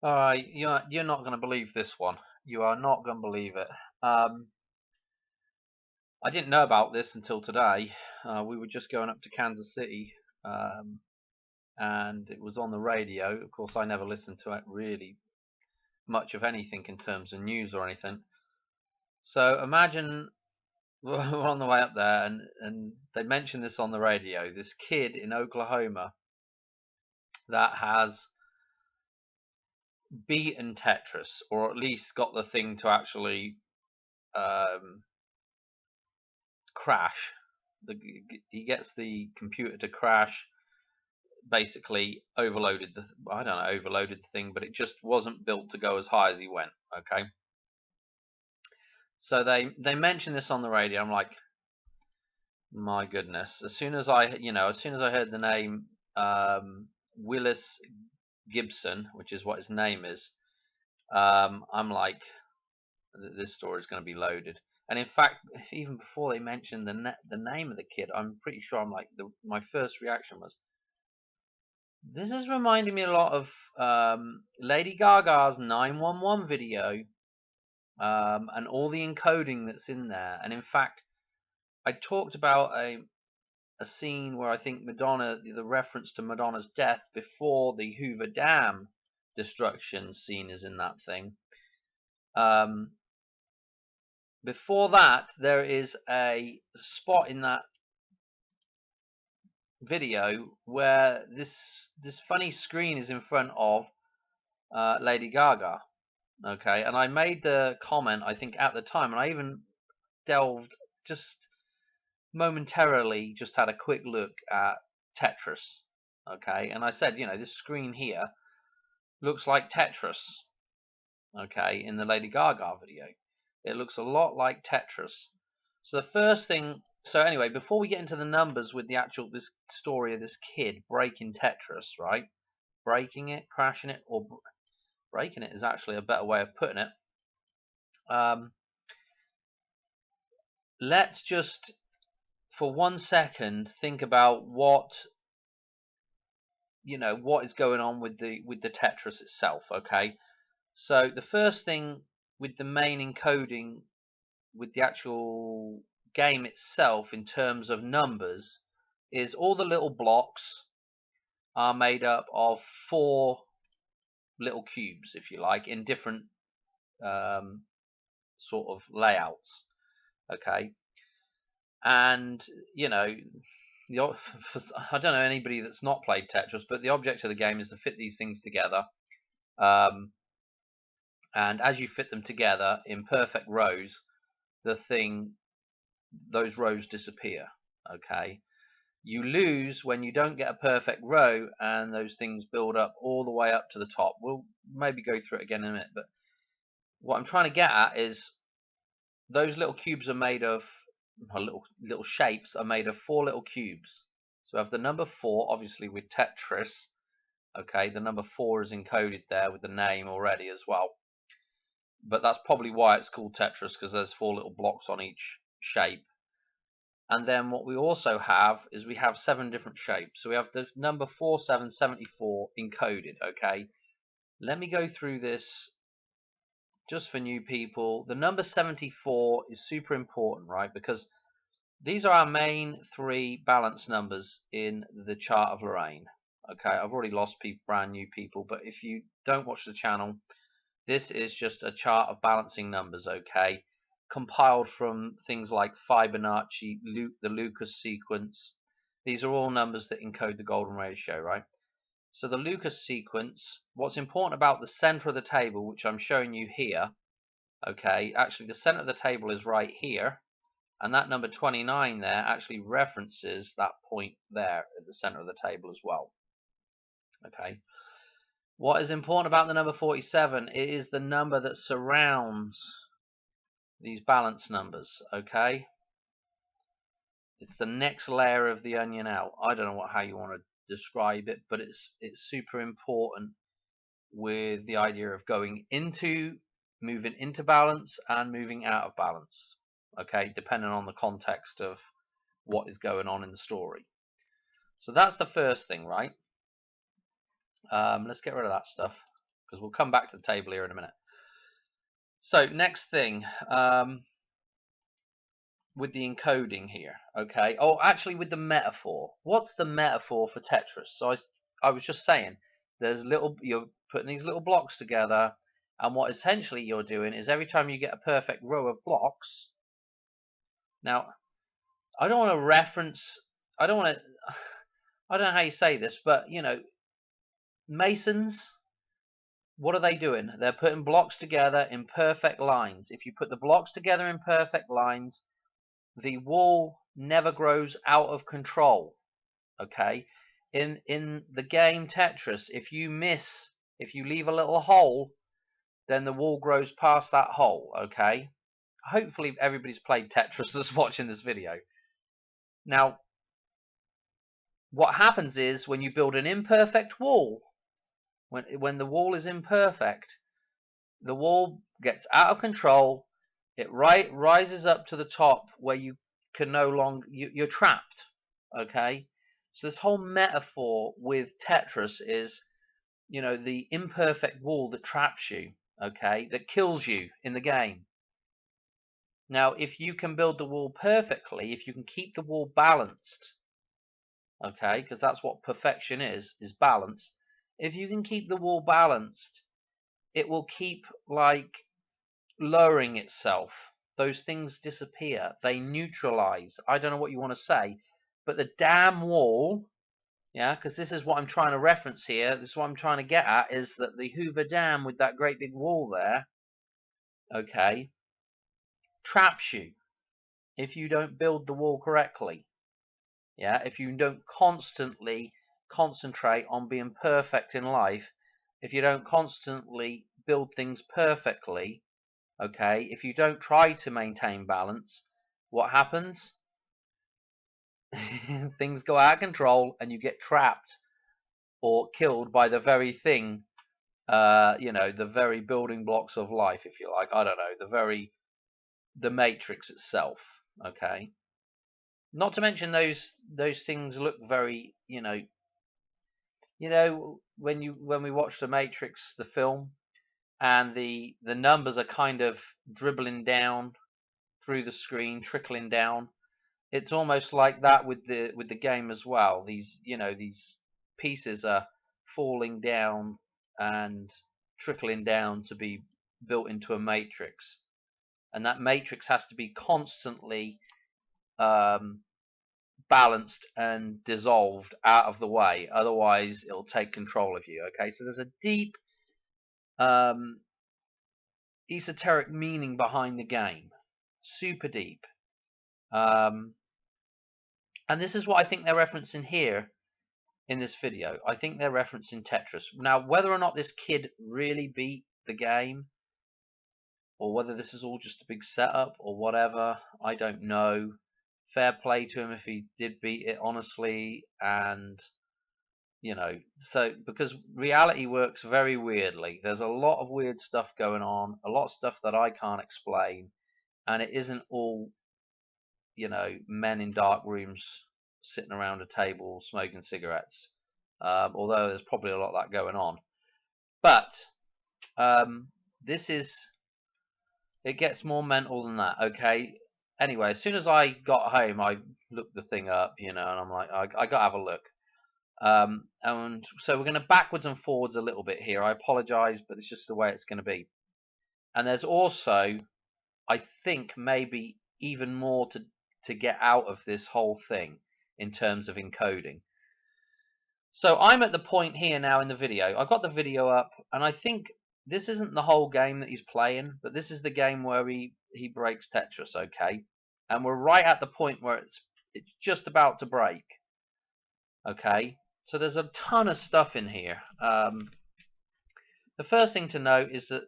All right, you're not going to believe this one. You are not going to believe it. Um, I didn't know about this until today. We were just going up to Kansas City, um, and it was on the radio. Of course, I never listened to it really much of anything in terms of news or anything. So imagine we're on the way up there, and they mentioned this on the radio. This kid in Oklahoma that has beaten Tetris, or at least got the thing to actually um, crash. He gets the computer to crash. Basically, overloaded the I don't know overloaded the thing, but it just wasn't built to go as high as he went. Okay, so they mentioned this on the radio. I'm like, my goodness. As soon as I heard the name Willis Gibson, which is what his name is, I'm like, this story is going to be loaded. And in fact, even before they mentioned the name of the kid, I'm pretty sure my first reaction was, this is reminding me a lot of Lady Gaga's 911 video, and all the encoding that's in there. And in fact, I talked about a scene where I think Madonna, the reference to Madonna's death before the Hoover Dam destruction scene is in that thing. Um, Before that, there is a spot in that video where this funny screen is in front of Lady Gaga. Okay, and I made the comment, I think, at the time, and I even delved just momentarily, just had a quick look at Tetris. Okay, and I said, this screen here looks like Tetris. Okay, in the Lady Gaga video, it looks a lot like Tetris. So the first thing, so anyway, before we get into the numbers with the actual this story of this kid breaking Tetris, right? Breaking it, crashing it, or breaking it is actually a better way of putting it. Um, let's just, for 1 second, think about what is going on with the Tetris itself. Okay, so the first thing with the main encoding with the actual game itself in terms of numbers is all the little blocks are made up of four little cubes, if you like, in different um, sort of layouts. Okay, and you know, I don't know anybody that's not played Tetris, but the object of the game is to fit these things together. Um, and as you fit them together in perfect rows, the thing, those rows disappear. Okay, you lose when you don't get a perfect row and those things build up all the way up to the top. We'll maybe go through it again in a minute, but what I'm trying to get at is those little cubes are made of little shapes are made of four little cubes. So we have the number four, obviously with Tetris. Okay, the number four is encoded there with the name already as well. But that's probably why it's called Tetris, because there's four little blocks on each shape. And then what we also have is we have seven different shapes. So we have the number 4774 encoded. Okay, let me go through this just for new people. The number 74 is super important, right? Because these are our main three balance numbers in the chart of Lorraine. Okay, I've already lost brand new people, but if you don't watch the channel, this is just a chart of balancing numbers. Okay, compiled from things like Fibonacci, the Lucas sequence. These are all numbers that encode the golden ratio, right? So the Lucas sequence, what's important about the center of the table, which I'm showing you here, okay, actually the center of the table is right here, and that number 29 there actually references that point there at the center of the table as well. Okay. What is important about the number 47? It is the number that surrounds these balance numbers. Okay. It's the next layer of the onion out. I don't know how you want to describe it, but it's super important with the idea of moving into balance and moving out of balance. Okay, depending on the context of what is going on in the story. So that's the first thing, right? Let's get rid of that stuff. because we'll come back to the table here in a minute. So next thing, with the encoding here, okay. Oh, actually, with the metaphor. What's the metaphor for Tetris? So I was just saying, you're putting these little blocks together, and what essentially you're doing is every time you get a perfect row of blocks. Now, I don't want to reference. I don't want to. I don't know how you say this, but you know, masons. What are they doing? They're putting blocks together in perfect lines. If you put the blocks together in perfect lines, the wall never grows out of control. Okay, in the game Tetris, if you leave a little hole, then the wall grows past that hole. Okay, hopefully everybody's played Tetris that's watching this video. Now, what happens is when you build an imperfect wall, when the wall is imperfect, the wall gets out of control. It rises up to the top where you can no longer, you're trapped. Okay, so this whole metaphor with Tetris is, you know, the imperfect wall that traps you. Okay, that kills you in the game. Now, if you can build the wall perfectly, if you can keep the wall balanced, okay, because that's what perfection is balance. If you can keep the wall balanced, it will keep like lowering itself. Those things disappear. They neutralize. I don't know what you want to say, but the damn wall, yeah, because this is what I'm trying to reference here. This is what I'm trying to get at, is that the Hoover Dam with that great big wall there, okay, traps you if you don't build the wall correctly. Yeah, if you don't constantly concentrate on being perfect in life, if you don't constantly build things perfectly, okay, if you don't try to maintain balance, what happens? Things go out of control and you get trapped or killed by the very thing, you know, the very building blocks of life, if you like. I don't know, the matrix itself. Okay, not to mention those things look very, when we watch the Matrix, the film, and the numbers are kind of dribbling down through the screen, trickling down. It's almost like that with the game as well. These pieces are falling down and trickling down to be built into a matrix, and that matrix has to be constantly balanced and dissolved out of the way. Otherwise, it'll take control of you. Okay, so there's a deep um, esoteric meaning behind the game, super deep. And this is what I think they're referencing here in this video. I think they're referencing Tetris. Now, whether or not this kid really beat the game, or whether this is all just a big setup or whatever, I don't know. Fair play to him if he did beat it honestly, and so because reality works very weirdly. There's a lot of weird stuff going on, a lot of stuff that I can't explain, and it isn't all men in dark rooms sitting around a table smoking cigarettes, although there's probably a lot of that going on. But it gets more mental than that. Okay, anyway, as soon as I got home, I looked the thing up, and I'm like, I gotta have a look. And so we're going to backwards and forwards a little bit here. I apologize, but it's just the way it's going to be. And there's also, I think, maybe even more to get out of this whole thing in terms of encoding. So I'm at the point here now in the video. I've got the video up, and I think this isn't the whole game that he's playing, but this is the game where he breaks Tetris, okay? And we're right at the point where it's just about to break, okay? So there's a ton of stuff in here. The first thing to note is that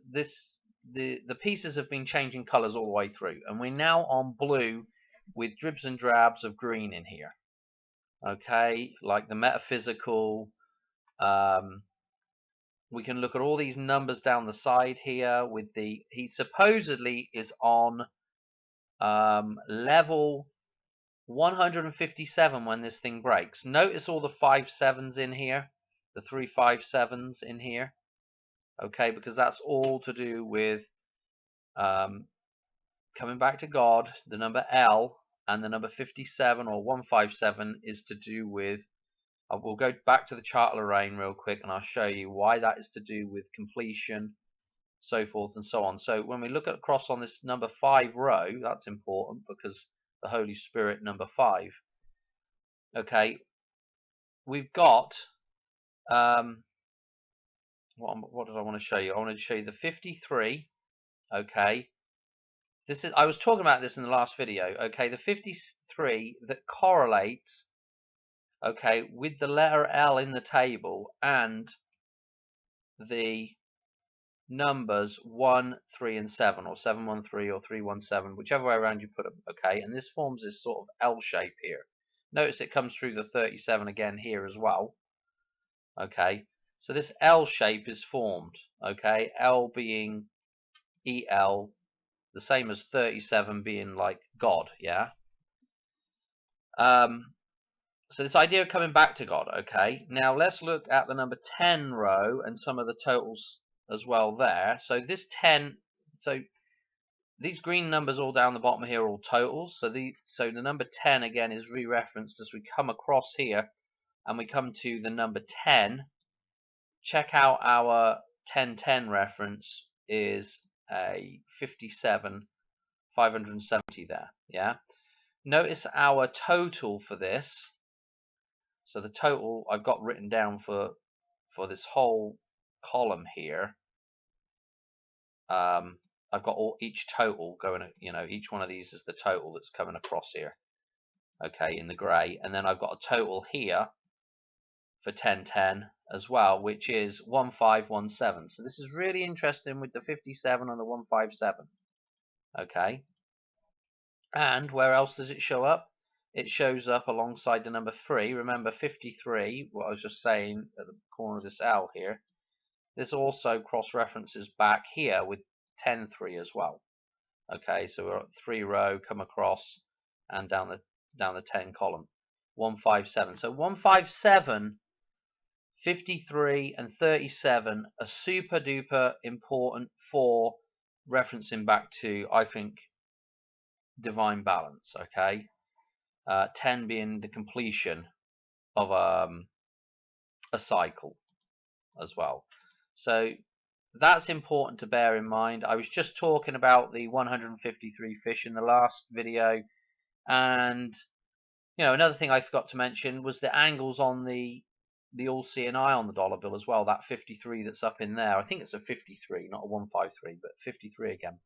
the pieces have been changing colors all the way through, and we're now on blue with dribs and drabs of green in here. Okay, like the metaphysical. We can look at all these numbers down the side here. He supposedly is on level 157 when this thing breaks. Notice all the 5 7s in here, the 3 5 7s in here. okay, because that's all to do with coming back to God. The number L and the number 57 or 157 is to do with, we'll go back to the chart of Lorraine real quick and I'll show you why that is to do with completion, so forth and so on. So when we look at across on this number 5 row, that's important because the Holy Spirit, number 5. Okay, we've got what did I want to show you? I wanted to show you the 53. Okay, this is, I was talking about this in the last video. Okay, the 53 that correlates, okay, with the letter L in the table and the numbers 1, 3, and 7, or 713 or 317, whichever way around you put them. Okay, and this forms this sort of L shape here. Notice it comes through the 37 again here as well. Okay, so this L shape is formed. Okay, L being EL, the same as 37 being like God. Yeah. So this idea of coming back to God. Okay, now let's look at the number 10 row and some of the totals as well there. So this 10, so these green numbers all down the bottom here are all totals. So the number 10 again is re-referenced as we come across here and we come to the number 10. Check out our 1010 reference is a 57 570 there. Yeah. Notice our total for this. So the total I've got written down for this whole column here. I've got each total going, each one of these is the total that's coming across here. Okay, in the grey, and then I've got a total here for 1010 as well, which is 1517. So this is really interesting with the 57 and the 157. Okay, and where else does it show up? It shows up alongside the number 3. Remember 53, what I was just saying at the corner of this L here. This also cross-references back here with 10-3 as well. Okay, so we're at 3 row, come across, and down the 10 column. 157. So 157, 53, and 37 are super duper important for referencing back to, I think, divine balance. Okay, 10 being the completion of a cycle as well. So that's important to bear in mind. I was just talking about the 153 fish in the last video, and another thing I forgot to mention was the angles on the all-seeing eye on the dollar bill as well. That 53 that's up in there, I think it's a 53, not a 153, but 53 again.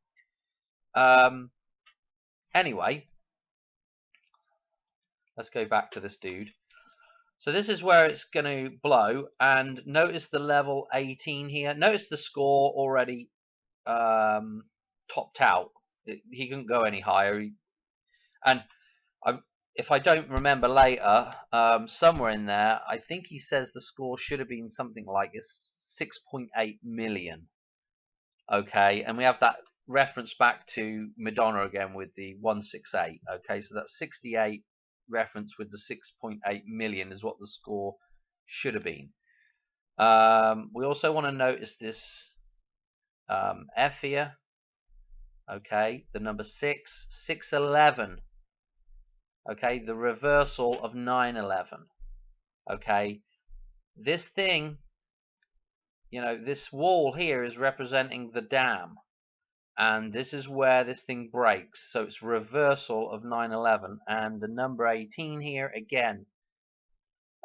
Anyway, let's go back to this dude. So this is where it's going to blow, and notice the level 18 here. Notice the score already topped out. He couldn't go any higher. If I don't remember later, somewhere in there, I think he says the score should have been something like 6.8 million. Okay, and we have that reference back to Madonna again with the 168. Okay, so that's 68 reference with the 6.8 million is what the score should have been. We also want to notice this F here. Okay, the number 6, 611. Okay, the reversal of 911. Okay, this thing, this wall here is representing the dam, and this is where this thing breaks. So it's reversal of 911, and the number 18 here again.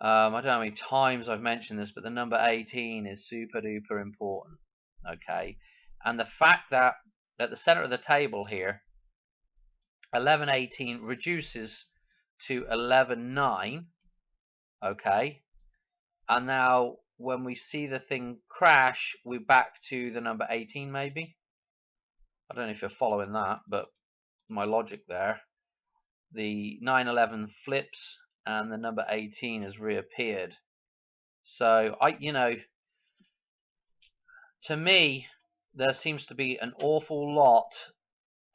I don't know how many times I've mentioned this, but the number 18 is super duper important. Okay, and the fact that at the center of the table here, 1118 reduces to 119. Okay, and now when we see the thing crash, we're back to the number 18 maybe. I don't know if you're following that, but my logic there. The 911 flips and the number 18 has reappeared. So to me, there seems to be an awful lot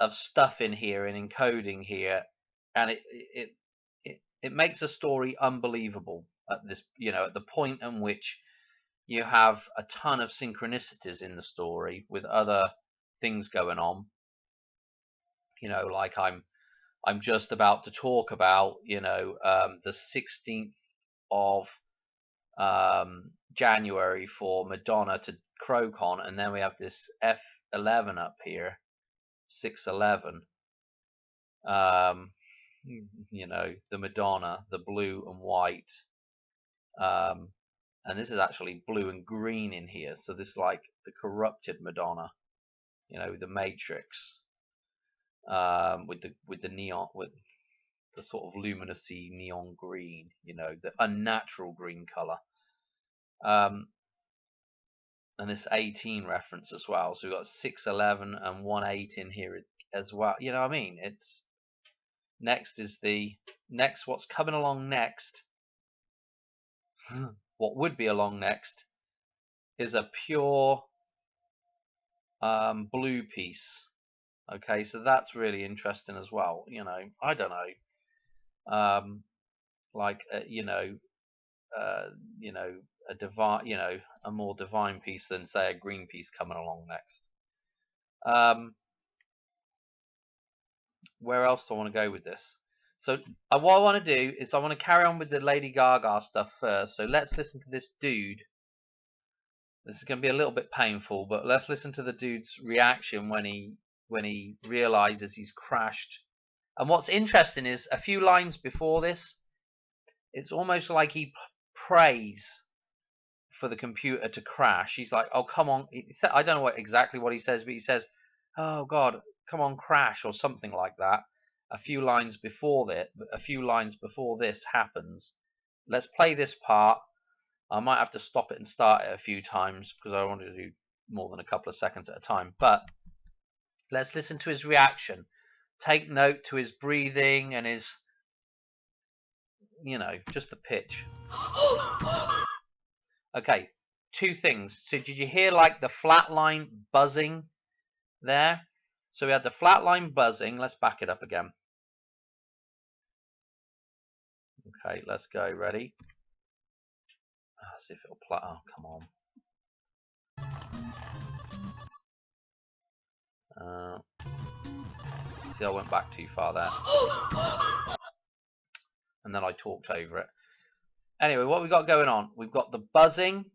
of stuff in here and encoding here, and it makes a story unbelievable at this, at the point in which you have a ton of synchronicities in the story with other things going on. Like I'm just about to talk about, the 16th of January for Madonna to Crocon, and then we have this F11 up here, 611. The Madonna, the blue and white, and this is actually blue and green in here. So this is like the corrupted Madonna, the Matrix, with the neon, with the sort of luminousy neon green, the unnatural green color. And this 18 reference as well. So we've got 611 and 18 in here as well. You know what I mean? It's next is the next. What's coming along next? What would be along next is a pure blue piece. Okay, so that's really interesting as well. I don't know. Like a divine, a more divine piece than say a green piece coming along next. Where else do I want to go with this? So what I want to do is I want to carry on with the Lady Gaga stuff first. So let's listen to this dude. This is going to be a little bit painful, but let's listen to the dude's reaction when he realizes he's crashed. And what's interesting is a few lines before this, it's almost like he prays for the computer to crash. He's like, "Oh, come on!" I don't know exactly what he says, but he says, "Oh God, come on, crash," or something like that. A few lines before this happens. Let's play this part. I might have to stop it and start it a few times because I don't want to do more than a couple of seconds at a time. But let's listen to his reaction. Take note to his breathing and his, just the pitch. Okay, two things. So did you hear like the flatline buzzing there? So we had the flatline buzzing. Let's back it up again. Okay, let's go. Ready? Let's see if it'll play. Oh, come on. See, I went back too far there. And then I talked over it. Anyway, what we got going on? We've got the buzzing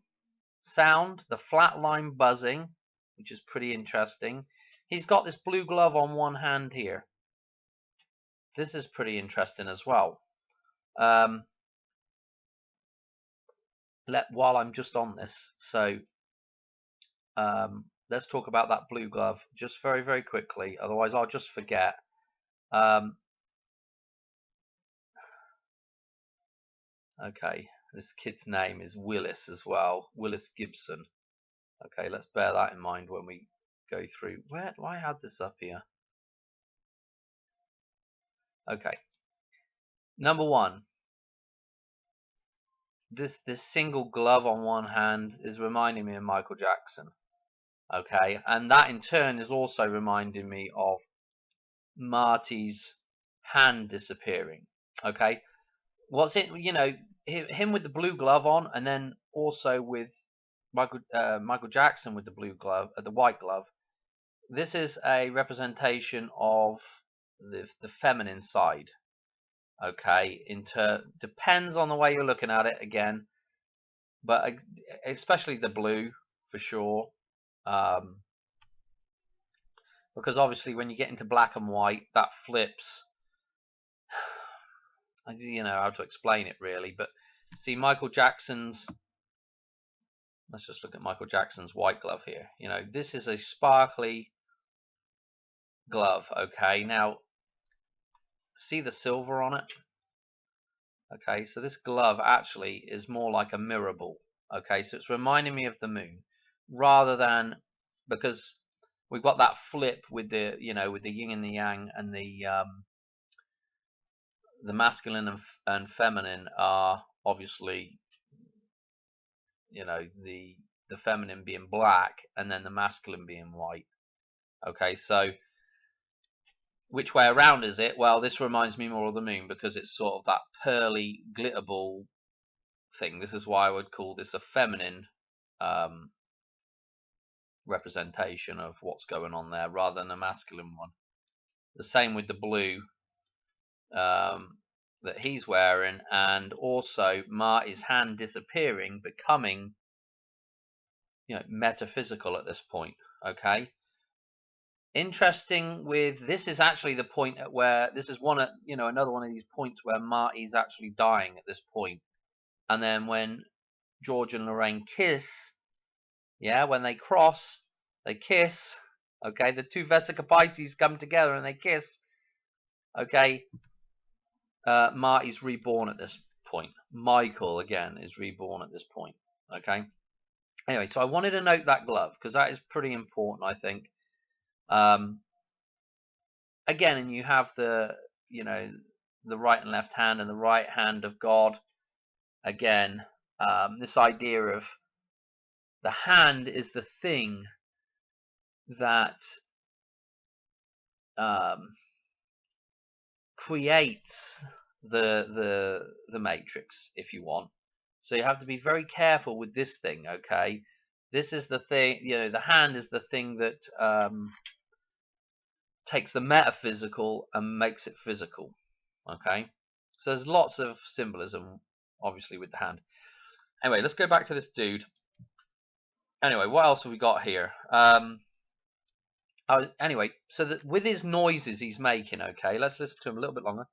sound, the flatline buzzing, which is pretty interesting. He's got this blue glove on one hand here. This is pretty interesting as well. While I'm just on this, so let's talk about that blue glove just very, very quickly. Otherwise, I'll just forget. Okay, this kid's name is Willis as well, Willis Gibson. Okay, let's bear that in mind when we go through. Where do I have this up here? Okay, number one. This single glove on one hand is reminding me of Michael Jackson. Okay, and that in turn is also reminding me of Marty's hand disappearing. Okay, what's it? Him with the blue glove on, and then also with Michael Jackson with the blue glove, the white glove. This is a representation of the feminine side. Okay, depends on the way you're looking at it again, but especially the blue for sure, because obviously when you get into black and white, that flips. I don't know how to explain it really, but see Michael Jackson's. Let's just look at Michael Jackson's white glove here. This is a sparkly glove. Okay, now see the silver on it. Okay, so this glove actually is more like a mirror ball. Okay, so it's reminding me of the moon, rather than, because we've got that flip with the with the yin and the yang, and the masculine and feminine are obviously the feminine being black and then the masculine being white. Okay, so which way around is it? Well, this reminds me more of the moon because it's sort of that pearly glitter ball thing. This is why I would call this a feminine representation of what's going on there rather than a masculine one. The same with the blue that he's wearing, and also Marty's hand disappearing, becoming, you know, metaphysical at this point. Okay. Interesting with this is actually the point at where this is one, you know, another one of these points where Marty's actually dying at this point. And then when George and Lorraine kiss, yeah, when they cross, they kiss. Okay, the two Vesica Pisces come together and they kiss. Okay, Marty's reborn at this point. Michael again is reborn at this point. Okay. Anyway, so I wanted to note that glove because that is pretty important, I think. Again, and you have the, you know, the right and left hand and the right hand of God. Again, this idea of the hand is the thing that creates the matrix, if you want. So you have to be very careful with this thing. Okay, this is the thing. You know, the hand is the thing that takes the metaphysical and makes it physical. Okay, so there's lots of symbolism, obviously, with the hand. Anyway, let's go back to this dude. Anyway, what else have we got here? Anyway, so that with his noises he's making, okay, let's listen to him a little bit longer.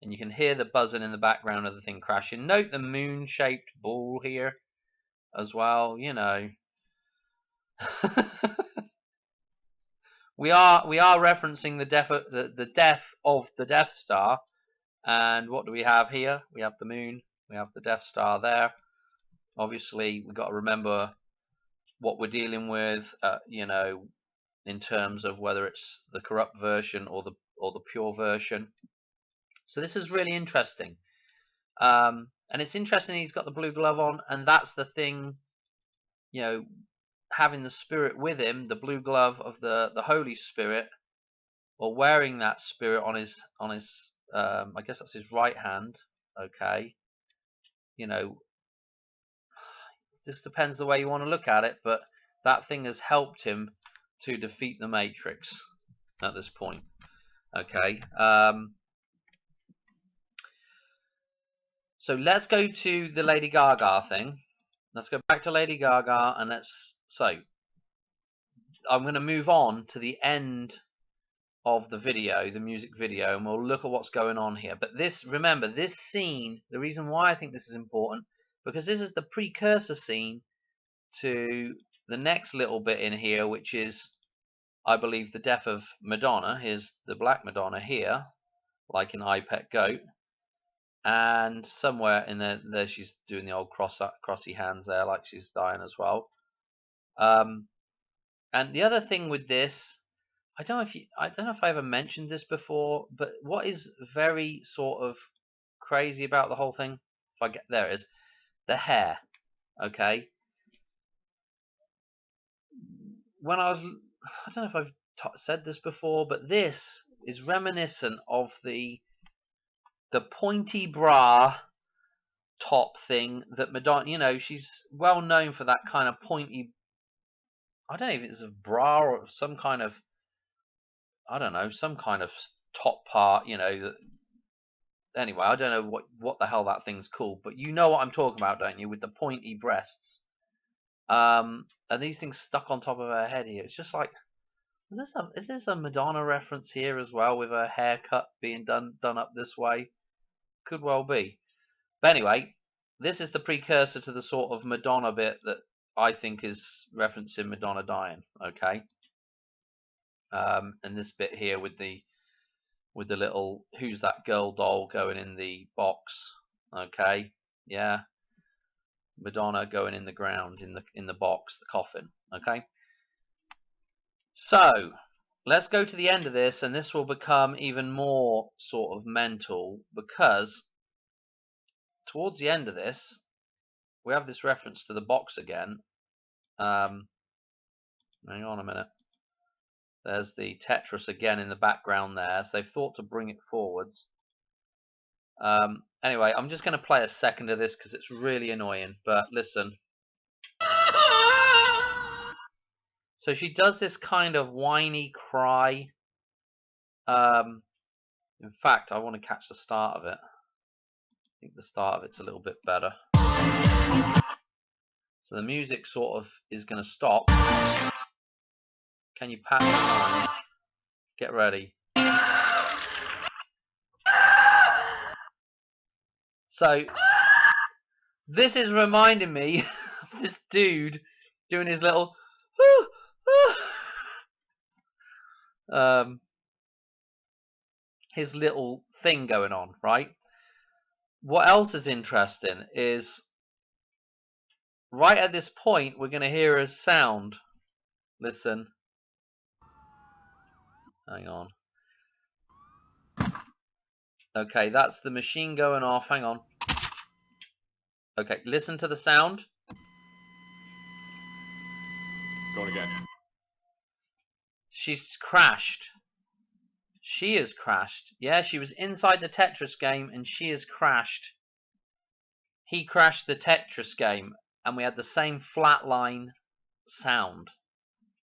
And you can hear the buzzing in the background of the thing crashing. Note the moon-shaped ball here as well, you know. we are referencing the death of the Death Star. And what do we have here? We have the moon, we have the Death Star there. Obviously, we've got to remember what we're dealing with, you know, in terms of whether it's the corrupt version or the pure version. So this is really interesting, and it's interesting he's got the blue glove on, and that's the thing, you know, having the Spirit with him, the blue glove of the Holy Spirit, or wearing that Spirit on his I guess that's his right hand. Okay, you know, just depends the way you want to look at it, but that thing has helped him to defeat the Matrix at this point. Okay. So let's go to the Lady Gaga thing. Let's go back to Lady Gaga, and I'm going to move on to the end of the video, the music video, and we'll look at what's going on here. But remember, this scene, the reason why I think this is important, because this is the precursor scene to the next little bit in here, which is, I believe, the death of Madonna. Here's the Black Madonna here, like in I Pet Goat. And somewhere in there she's doing the old crossy hands there, like she's dying as well. And the other thing with this, I don't know if I ever mentioned this before, but what is very sort of crazy about the whole thing, there it is, the hair. Okay, I don't know if I've said this before, but this is reminiscent of the pointy bra top thing that Madonna, you know, she's well known for that kind of pointy, I don't know if it's a bra or some kind of, I don't know, some kind of top part, you know. Anyway, I don't know what the hell that thing's called, but you know what I'm talking about, don't you, with the pointy breasts. And these things stuck on top of her head here. It's just like, is this a Madonna reference here as well, with her haircut being done up this way? Could well be. But anyway, this is the precursor to the sort of Madonna bit that I think is referencing Madonna dying. Okay. And this bit here with the little "Who's That Girl" doll going in the box. Okay. Yeah. Madonna going in the ground in the box, the coffin. Okay. So let's go to the end of this, and this will become even more sort of mental, because towards the end of this, we have this reference to the box again. Hang on a minute. There's the Tetris again in the background there, so they've thought to bring it forwards. Anyway, I'm just going to play a second of this because it's really annoying, but listen. So she does this kind of whiny cry. In fact, I want to catch the start of it. I think the start of it's a little bit better. So the music sort of is going to stop. Can you patch it on? Get ready. So this is reminding me of this dude doing his little his little thing going on, right? What else is interesting is right at this point we're going to hear a sound. Listen. Hang on. Okay, that's the machine going off. Hang on. Okay, listen to the sound. Going again. She's crashed. She has crashed. Yeah, she was inside the Tetris game and she has crashed. He crashed the Tetris game and we had the same flatline sound.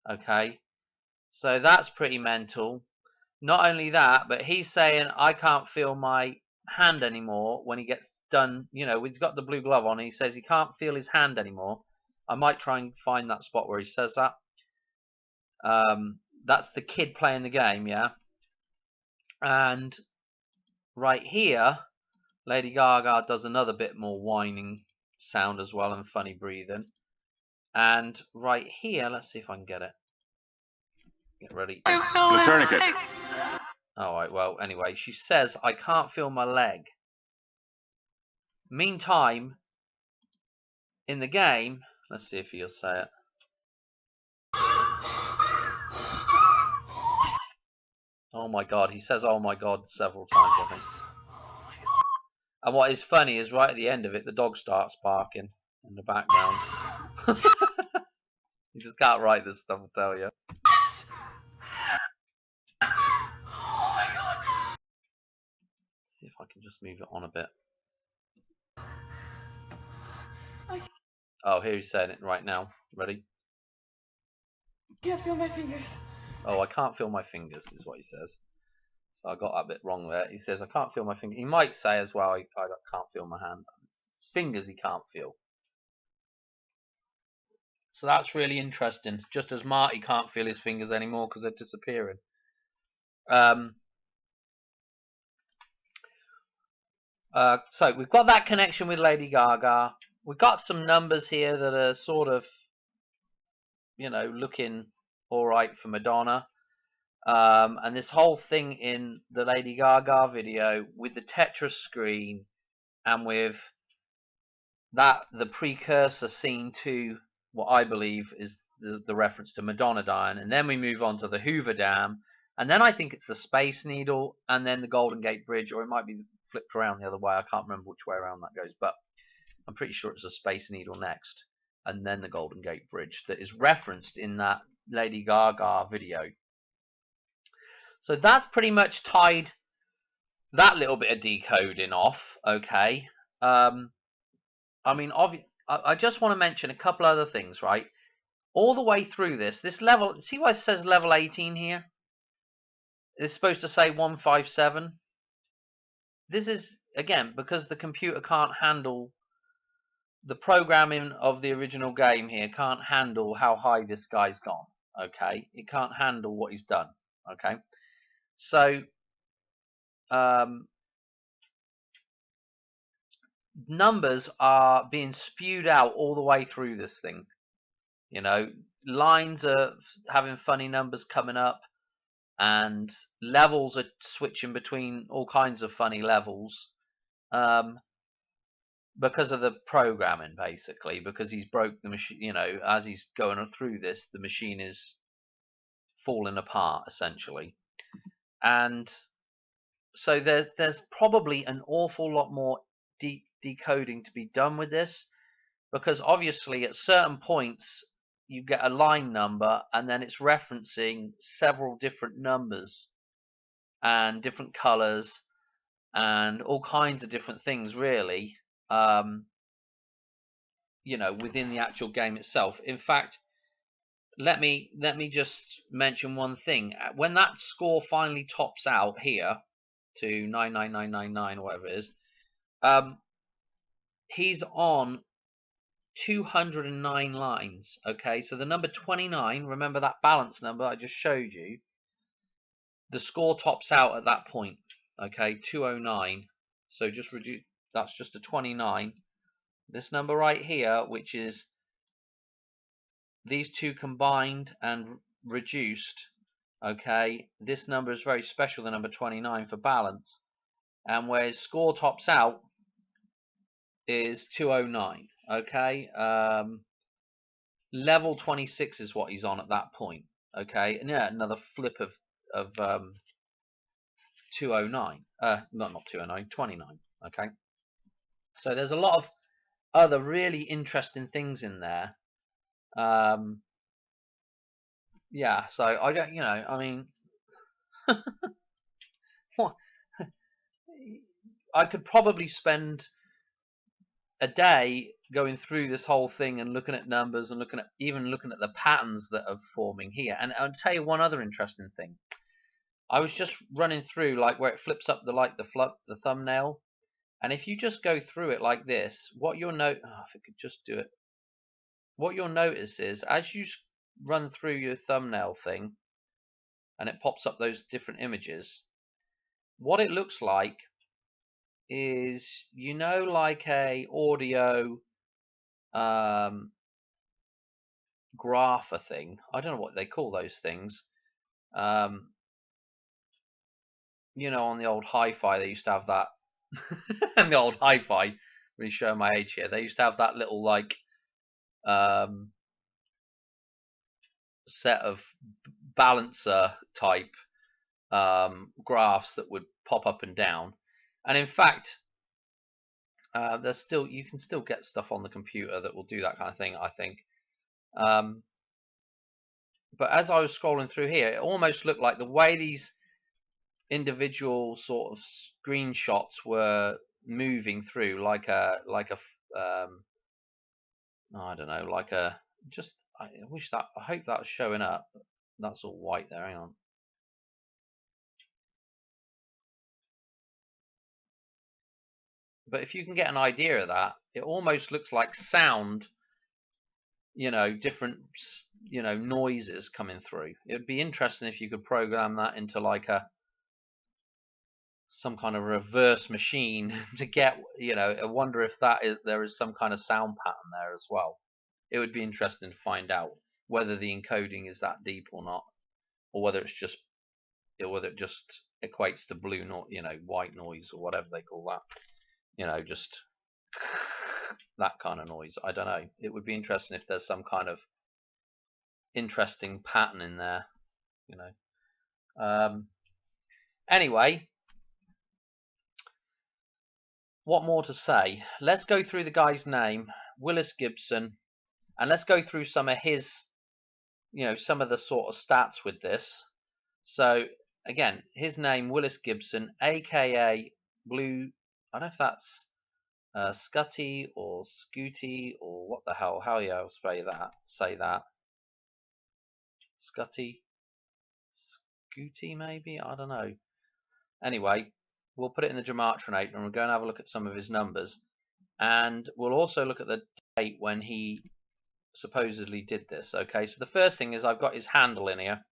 Okay, so that's pretty mental. Not only that, but he's saying I can't feel my hand anymore when he gets done. You know, he's got the blue glove on and he says he can't feel his hand anymore. I might try and find that spot where he says that. That's the kid playing the game, yeah. And right here, Lady Gaga does another bit more whining sound as well and funny breathing. And right here, let's see if I can get it. Get ready. The tourniquet. Alright, well, anyway, she says, I can't feel my leg. Meantime, in the game, let's see if he'll say it. Oh my god, he says oh my god several times, I think. And what is funny is right at the end of it, the dog starts barking in the background. You just can't write this stuff, I'll tell you. See if I can just move it on a bit. Oh, here he's saying it right now. Ready? Can't feel my fingers. Oh, I can't feel my fingers, is what he says. So I got that bit wrong there. He says, I can't feel my fingers. He might say as well, I can't feel my hand. His fingers he can't feel. So that's really interesting. Just as Marty can't feel his fingers anymore because they're disappearing. So we've got that connection with Lady Gaga. We've got some numbers here that are sort of, you know, looking alright for Madonna. And this whole thing in the Lady Gaga video with the Tetris screen and with that, the precursor scene to what I believe is the reference to Madonna dying. And then we move on to the Hoover Dam. And then I think it's the Space Needle and then the Golden Gate Bridge, or it might be flipped around the other way. I can't remember which way around that goes, but I'm pretty sure it's the Space Needle next, and then the Golden Gate Bridge that is referenced in that Lady Gaga video. So that's pretty much tied that little bit of decoding off, okay. I mean, I just want to mention a couple other things, right? All the way through this level, see why it says level 18 here? It's supposed to say 157. This is, again, because the computer can't handle the programming of the original game here, can't handle how high this guy's gone, okay? It can't handle what he's done, okay? So, numbers are being spewed out all the way through this thing. You know, lines are having funny numbers coming up, and levels are switching between all kinds of funny levels. Because of the programming, basically, because he's broke the machine. You know, as he's going through this, the machine is falling apart essentially, and so there's probably an awful lot more decoding to be done with this, because obviously at certain points you get a line number and then it's referencing several different numbers and different colors, and all kinds of different things, really. Within the actual game itself. In fact, let me just mention one thing. When that score finally tops out here to 99999 or whatever it is, he's on 209 lines. Okay, so the number 29, remember that balance number I just showed you, the score tops out at that point. Okay, 209. So just reduce, that's just a 29. This number right here, which is these two combined and reduced, okay, this number is very special, the number 29 for balance, and where his score tops out is 209. Okay, level 26 is what he's on at that point. Okay, and yeah, another flip of 209. Not 209, 29. Okay, so there's a lot of other really interesting things in there. Yeah, so I don't, I mean, what? I could probably spend a day going through this whole thing and looking at numbers and looking at the patterns that are forming here. And I'll tell you one other interesting thing. I was just running through, like, where it flips up the thumbnail, and if you just go through it like this, what you'll note, if I could just do it, what you'll notice is as you run through your thumbnail thing, and it pops up those different images, what it looks like is, like a audio grapher thing. I don't know what they call those things. On the old hi-fi, they used to have that. And the old hi-fi, really showing my age here. They used to have that little like set of balancer type graphs that would pop up and down. And in fact, you can still get stuff on the computer that will do that kind of thing, I think. But as I was scrolling through here, it almost looked like the way these individual sort of screenshots were moving through, I don't know, I hope that was showing up. That's all white there. Hang on. But if you can get an idea of that, it almost looks like sound, different, noises coming through. It would be interesting if you could program that into like some kind of reverse machine to get, I wonder if there is some kind of sound pattern there as well. It would be interesting to find out whether the encoding is that deep or not, or whether it just equates to blue, white noise or whatever they call that. Just that kind of noise. I don't know. It would be interesting if there's some kind of interesting pattern in there. Anyway, what more to say? Let's go through the guy's name, Willis Gibson, and let's go through some of his, some of the sort of stats with this. So again, his name, Willis Gibson, aka Blue. I don't know if that's Scutty or Scooty or what the hell. How you say that? Scutty, Scooty maybe. I don't know. Anyway, we'll put it in the Gematria and we'll go and have a look at some of his numbers, and we'll also look at the date when he supposedly did this. Okay, so the first thing is I've got his handle in here.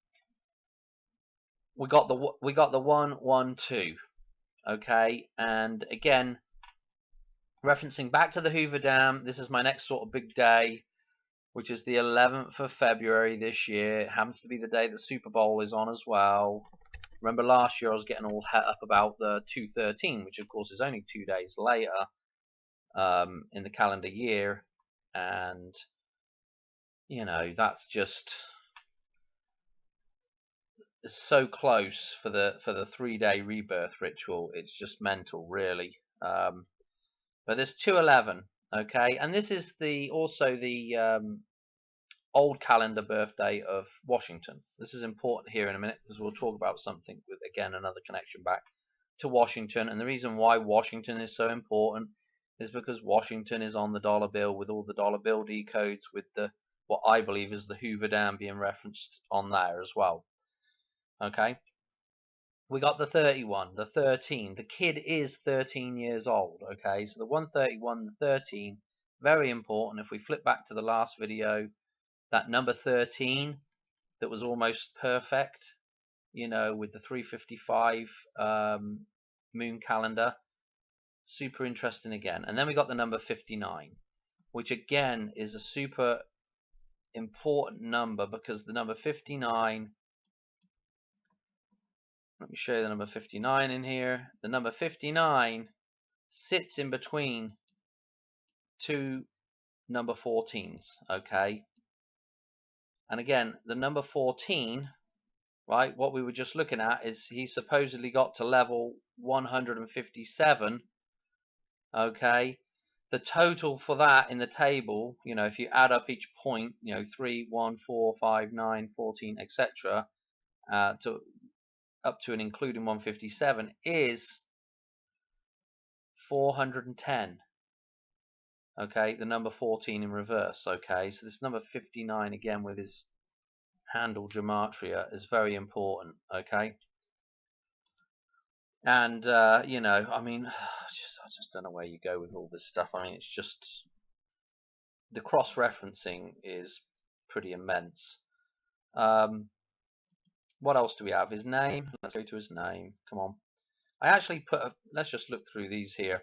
We got the 112. Okay, and again, referencing back to the Hoover Dam, this is my next sort of big day, which is the 11th of February this year. It happens to be the day the Super Bowl is on as well. Remember last year I was getting all het up about the 2/13, which of course is only 2 days later in the calendar year, and that's just so close for the 3-day rebirth ritual. It's just mental, really. But there's 2/11, okay, and this is also the old calendar birthday of Washington. This is important here in a minute because we'll talk about something with, again, another connection back to Washington, and the reason why Washington is so important is because Washington is on the dollar bill with all the dollar bill decodes, with the what I believe is the Hoover Dam being referenced on there as well. Okay, we got the 31, the 13. The kid is 13 years old. Okay, so the 131, the 13, very important. If we flip back to the last video, that number 13 that was almost perfect, you know, with the 355 moon calendar, super interesting again. And then we got the number 59, which again is a super important number, because the number 59, let me show you the number 59 in here. The number 59 sits in between two number 14s, okay? And again, the number 14, right, what we were just looking at is he supposedly got to level 157, okay? The total for that in the table, you know, if you add up each point, you know, 3, 1, 4, 5, 9, 14, etc., to up to and including 157 is 410. Okay, the number 14 in reverse. Okay, so this number 59 again with his handle gematria is very important. Okay, and you know, I mean, I just don't know where you go with all this stuff. I mean, it's just the cross-referencing is pretty immense. What else do we have? His name. Let's go to his name. Come on. I actually put a, let's just look through these here.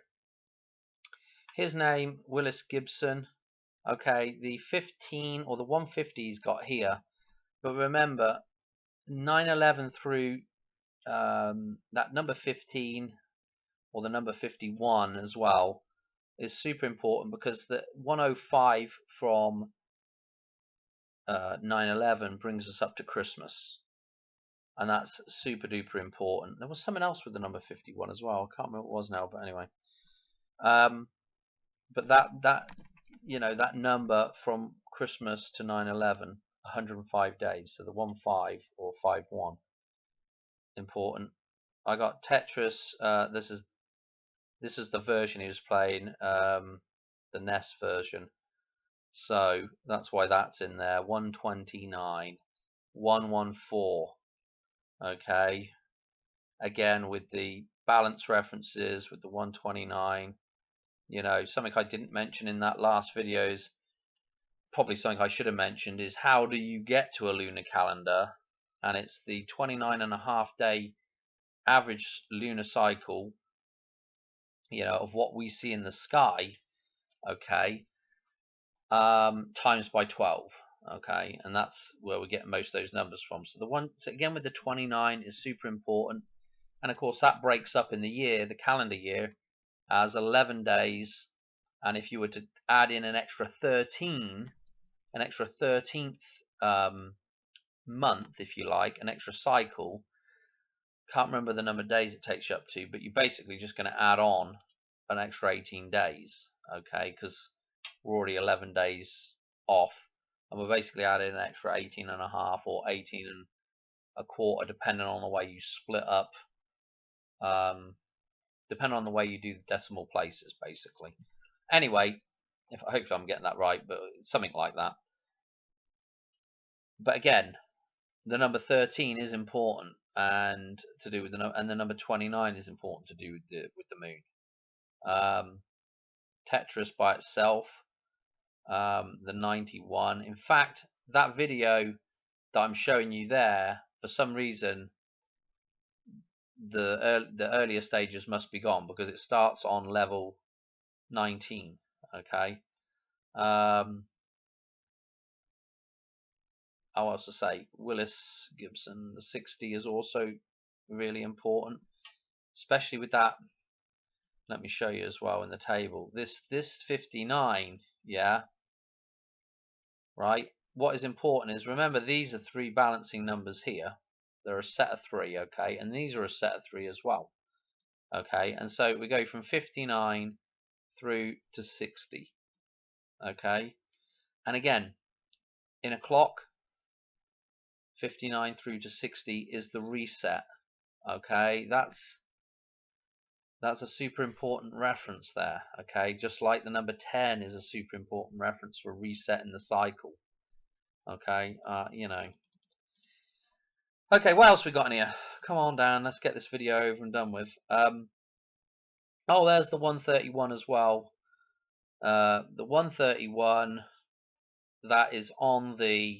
His name, Willis Gibson. Okay, the 15 or the 150 he's got here. But remember, 9/11 through that number 15 or the number 51 as well is super important, because the 105 from 9/11 brings us up to Christmas. And that's super duper important. There was something else with the number 51 as well. I can't remember what it was now, but anyway. But that you know, that number from Christmas to 9/11, 105 days. So the 15 or 51, important. I got Tetris. This is the version he was playing, the NES version. So that's why that's in there. 129, 114. Okay, again with the balance references with the 129. You know, something I didn't mention in that last video is probably something I should have mentioned, is how do you get to a lunar calendar? And it's the 29.5 day average lunar cycle, you know, of what we see in the sky, okay, times by 12. Okay, and that's where we get most of those numbers from. So the one, so again with the 29 is super important, and of course that breaks up in the year, the calendar year, as 11 days. And if you were to add in an extra 13, an extra 13th month, if you like, an extra cycle, can't remember the number of days it takes you up to, but you're basically just going to add on an extra 18 days, okay, because we're already 11 days off, and we're basically adding an extra 18 and a half or 18 and a quarter, depending on the way you split up, depending on the way you do the decimal places, basically. Anyway, hopefully I'm getting that right, but something like that. But again, the number 13 is important, and to do with the number 29 is important to do with the moon. Tetris by itself, the 91. In fact, that video that I'm showing you there, for some reason, the earlier stages must be gone, because it starts on level 19. Okay. I was to say, Willis Gibson, the 60 is also really important, especially with that. Let me show you as well in the table. This 59, yeah, right. What is important is, remember, these are three balancing numbers here. They're a set of three, okay, and these are a set of three as well, okay. And so we go from 59 through to 60, okay. And again, in a clock, 59 through to 60 is the reset, okay. That's That's a super important reference there, okay? Just like the number 10 is a super important reference for resetting the cycle, okay? You know. Okay, what else we got in here? Come on, Dan, let's get this video over and done with. Oh, there's the 131 as well. The 131, that is on the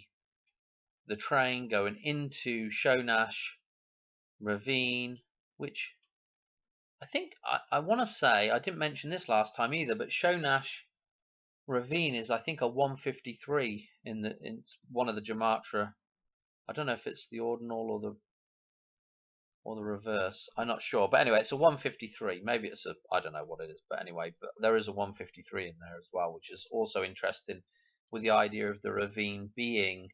train going into Shonash Ravine, which I think I want to say, I didn't mention this last time either, but Shonash Ravine is, I think, a 153 in one of the Gematria. I don't know if it's the ordinal or the reverse. I'm not sure, but anyway, it's a 153. Maybe it's a, I don't know what it is, but anyway, but there is a 153 in there as well, which is also interesting, with the idea of the ravine being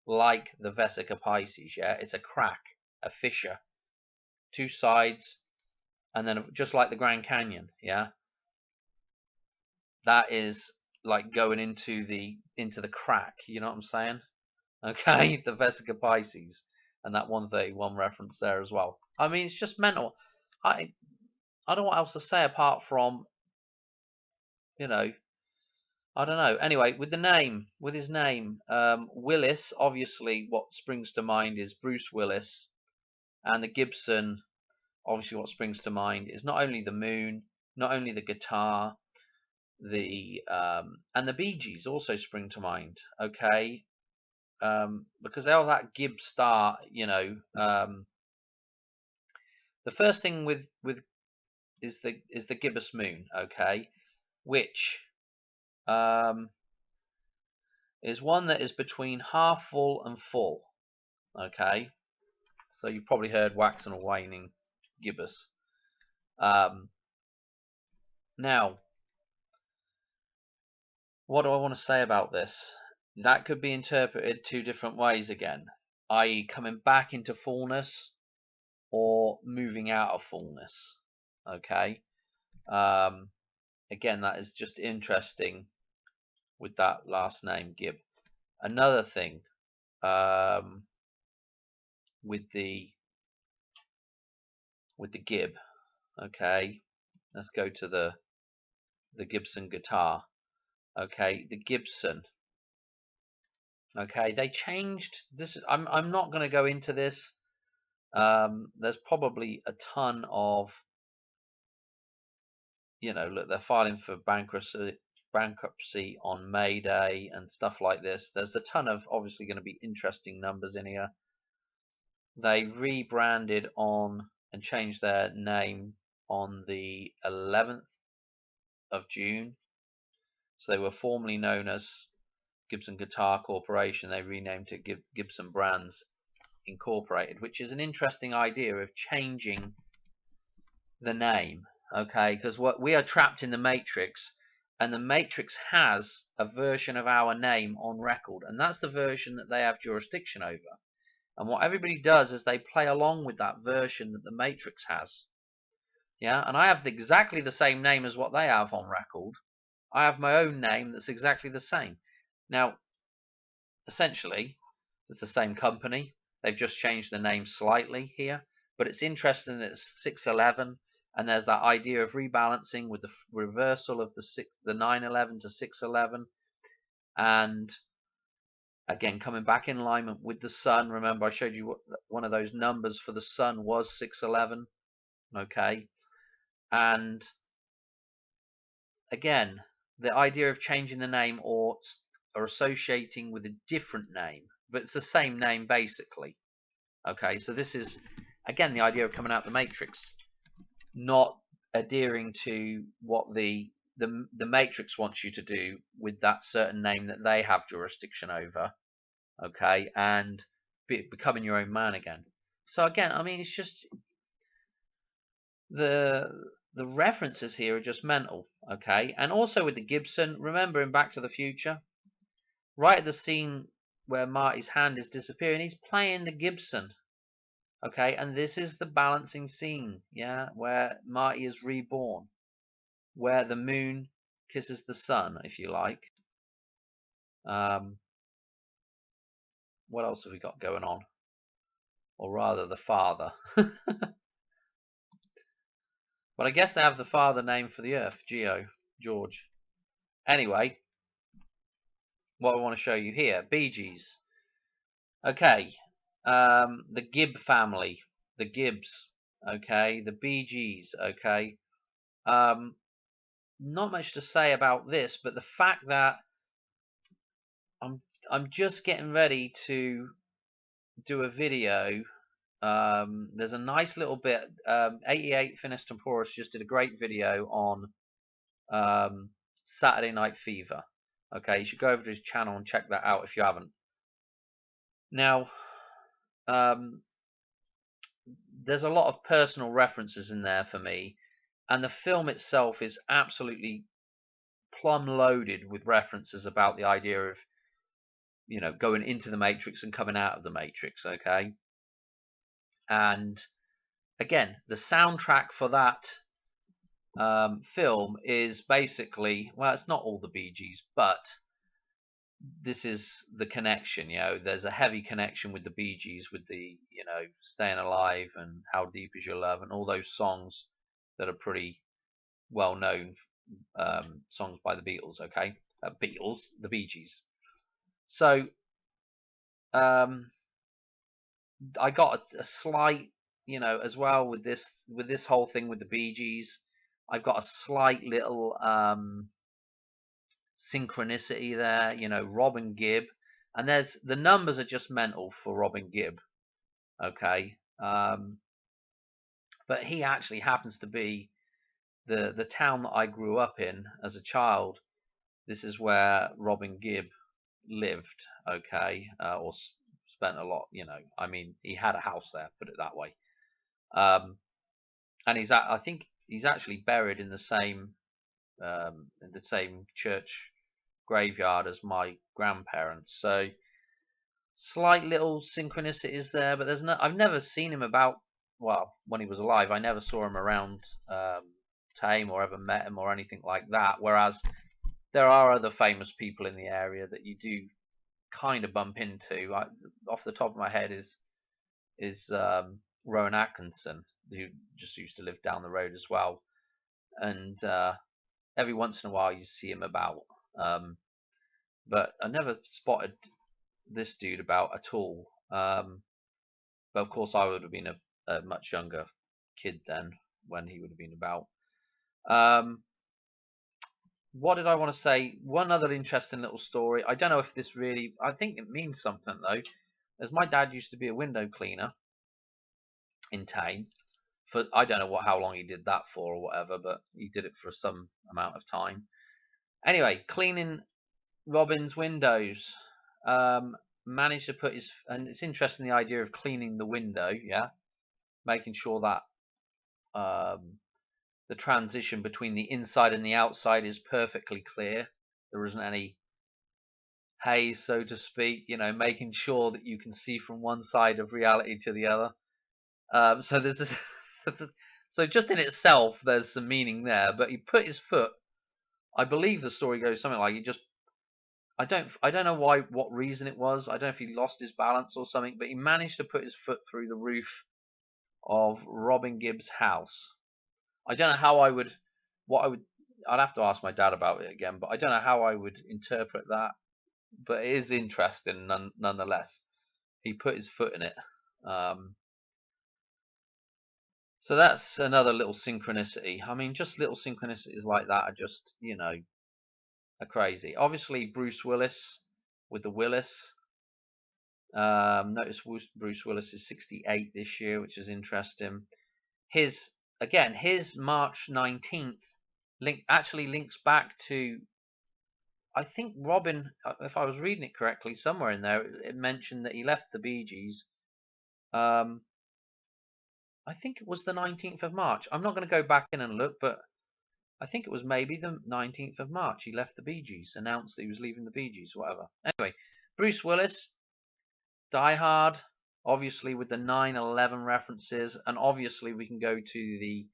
like the Vesica Pisces. Yeah, it's a crack, a fissure, two sides, and then just like the Grand Canyon. Yeah, that is like going into the crack. You know what I'm saying? Okay, the Vesica Pisces, and that 131 reference there as well. I mean, it's just mental. I don't know what else to say apart from, you know, I don't know. Anyway, with his name, Willis, obviously what springs to mind is Bruce Willis, and the Gibson, obviously what springs to mind is not only the moon, not only the guitar, and the Bee Gees also spring to mind. Okay, because they are that Gib star, you know. The first thing with is the gibbous moon, okay, which is one that is between half full and full, okay. So you've probably heard waxing or waning gibbous. Now, what do I want to say about this? That could be interpreted two different ways again, i.e. coming back into fullness or moving out of fullness. Okay. Again, that is just interesting with that last name, Gibb. Another thing, with the Gibb. Okay, let's go to the Gibson guitar. Okay, the Gibson. Okay, they changed this. I'm not going to go into this. There's probably a ton of, you know, look, they're filing for bankruptcy on May Day and stuff like this. There's a ton of obviously going to be interesting numbers in here. They rebranded on and changed their name on the 11th of June. So they were formerly known as Gibson Guitar Corporation. They renamed it Gibson Brands Incorporated, which is an interesting idea of changing the name. Okay, because what we are trapped in the Matrix, and the Matrix has a version of our name on record, and that's the version that they have jurisdiction over. And what everybody does is they play along with that version that the Matrix has. Yeah, and I have exactly the same name as what they have on record. I have my own name that's exactly the same. Now, essentially, it's the same company. They've just changed the name slightly here, but it's interesting that it's 611, and there's that idea of rebalancing with the reversal of the 911 to 611, and again coming back in alignment with the sun. Remember, I showed you what one of those numbers for the sun was, 611. Okay, and again, the idea of changing the name or associating with a different name, but it's the same name basically. Okay, so this is again the idea of coming out the Matrix, not adhering to what the Matrix wants you to do with that certain name that they have jurisdiction over. Okay, and becoming your own man again. So again, I mean, it's just the references here are just mental. Okay, and also with the Gibson, remember in Back to the Future, right at the scene where Marty's hand is disappearing, he's playing the Gibson. Okay, and this is the balancing scene, yeah, where Marty is reborn, where the moon kisses the sun, if you like. What else have we got going on? Or rather, the father. But I guess they have the father name for the Earth, George. Anyway, what I want to show you here, Bee Gees. Okay, the Gibb family, the Gibbs. Okay, the Bee Gees. Okay, not much to say about this, but the fact that I'm just getting ready to do a video. There's a nice little bit. 88 Finished and Porous just did a great video on Saturday Night Fever. Okay, you should go over to his channel and check that out if you haven't. Now, there's a lot of personal references in there for me, and the film itself is absolutely plumb loaded with references about the idea of, you know, going into the Matrix and coming out of the Matrix. Okay, and again, the soundtrack for that film is basically, well, it's not all the Bee Gees, but this is the connection. You know, there's a heavy connection with the Bee Gees, with the, you know, Staying Alive and How Deep Is Your Love and all those songs that are pretty well known songs by the Beatles. Okay, the Bee Gees. So I got a slight, you know, as well with this whole thing with the Bee Gees. I've got a slight little synchronicity there, you know, Robin Gibb, and there's the numbers are just mental for Robin Gibb. Okay, but he actually happens to be the town that I grew up in as a child. This is where Robin Gibb lived. Okay, or spent a lot. You know, I mean, he had a house there. Put it that way. And I think he's actually buried in the same church graveyard as my grandparents. So slight little synchronicities there, but there's no. I've never seen him about. Well, when he was alive, I never saw him around Tame or ever met him or anything like that. Whereas there are other famous people in the area that you do kind of bump into. Off the top of my head is Rowan Atkinson, who just used to live down the road as well, and every once in a while you see him about. But I never spotted this dude about at all. But of course, I would have been a much younger kid then when he would have been about. What did I want to say? One other interesting little story. I don't know if this really. I think it means something though, as my dad used to be a window cleaner in Tame. For I don't know how long he did that for or whatever, but he did it for some amount of time. Anyway, cleaning Robin's windows. Managed to put his, and it's interesting the idea of cleaning the window, yeah, making sure that the transition between the inside and the outside is perfectly clear. There isn't any haze, so to speak, you know, making sure that you can see from one side of reality to the other. So there's this, so just in itself, there's some meaning there. But he put his foot. I believe the story goes something like he just. I don't know what reason it was. I don't know if he lost his balance or something, but he managed to put his foot through the roof of Robin Gibb's house. I don't know how I'd have to ask my dad about it again, but I don't know how I would interpret that. But it is interesting nonetheless. He put his foot in it. So that's another little synchronicity. I mean, just little synchronicities like that are just, you know, are crazy. Obviously, Bruce Willis with the Willis. Notice Bruce Willis is 68 this year, which is interesting. His March 19th actually links back to, I think Robin, if I was reading it correctly, somewhere in there it mentioned that he left the Bee Gees. I think it was the 19th of March. I'm not going to go back in and look, but I think it was maybe the 19th of March. He left the Bee Gees, announced that he was leaving the Bee Gees, whatever. Anyway, Bruce Willis, Die Hard, obviously with the 9/11 references, and obviously we can go to the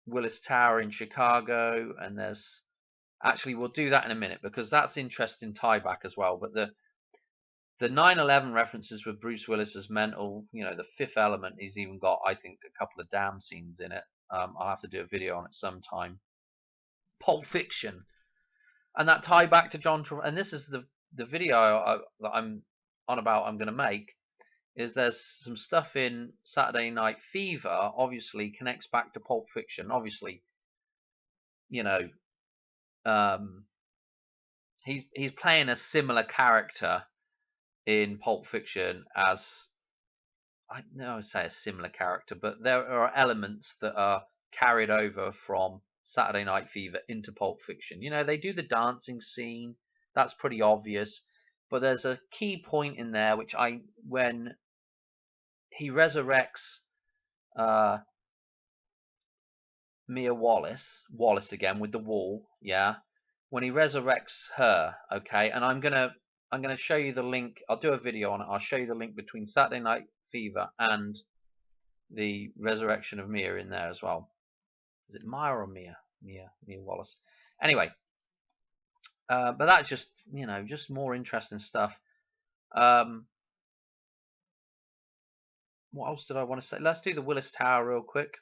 Willis Tower in Chicago, and there's actually, we'll do that in a minute because that's interesting tie back as well. But the 9/11 references with Bruce Willis as mental, you know, the Fifth Element, he's even got, I think, a couple of damn scenes in it. I'll have to do a video on it sometime. Pulp Fiction, and that tie back to John Travolta. And this is the video that I'm on about. I'm going to make is there's some stuff in Saturday Night Fever. Obviously, connects back to Pulp Fiction. Obviously, you know, he's playing a similar character in Pulp Fiction as I know I say a similar character, but there are elements that are carried over from Saturday Night Fever into Pulp Fiction. You know, they do the dancing scene, that's pretty obvious, but there's a key point in there when he resurrects Mia Wallace again with the wall, yeah. When he resurrects her, okay, and I'm gonna show you the link. I'll do a video on it. I'll show you the link between Saturday Night Fever and the resurrection of Mia in there as well. Is it Mia or Mia? Mia Wallace. Anyway, but that's just just more interesting stuff. What else did I want to say? Let's do the Willis Tower real quick.